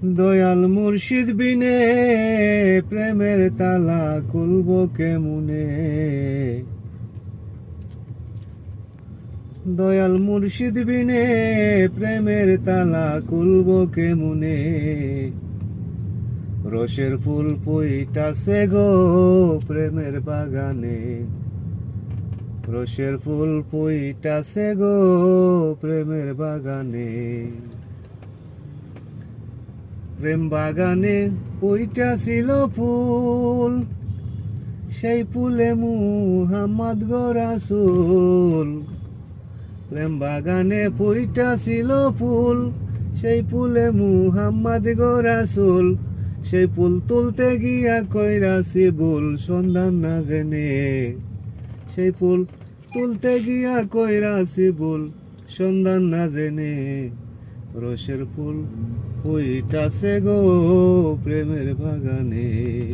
দয়াল মুর্শিদ বিনে প্রেমের তালা খুলব কেমনে। দয়াল মুর্শিদ বিনে প্রেমের তালা খুলব কেমনে। রসের ফুল ফুইটাছে গো প্রেমের বাগানে। রসের ফুল ফুইটাছে গো প্রেমের বাগানে। প্রেম বাগানে ফুইটাছিল ফুল, সেই ফুলে মুহাম্মদ গো রাসূল। প্রেম বাগানে ফুইটাছিল ফুল, সেই ফুলে মুহাম্মদ গো রাসূল। সেই ফুল তুলতে গিয়া কইরাছি ভুল, সন্ধান না জেনে। সেই ফুল তুলতে গিয়া কইরাছি ভুল, সন্ধান না জেনে। রসের ফুল ফুইটাছে গো প্রেমের বাগানে।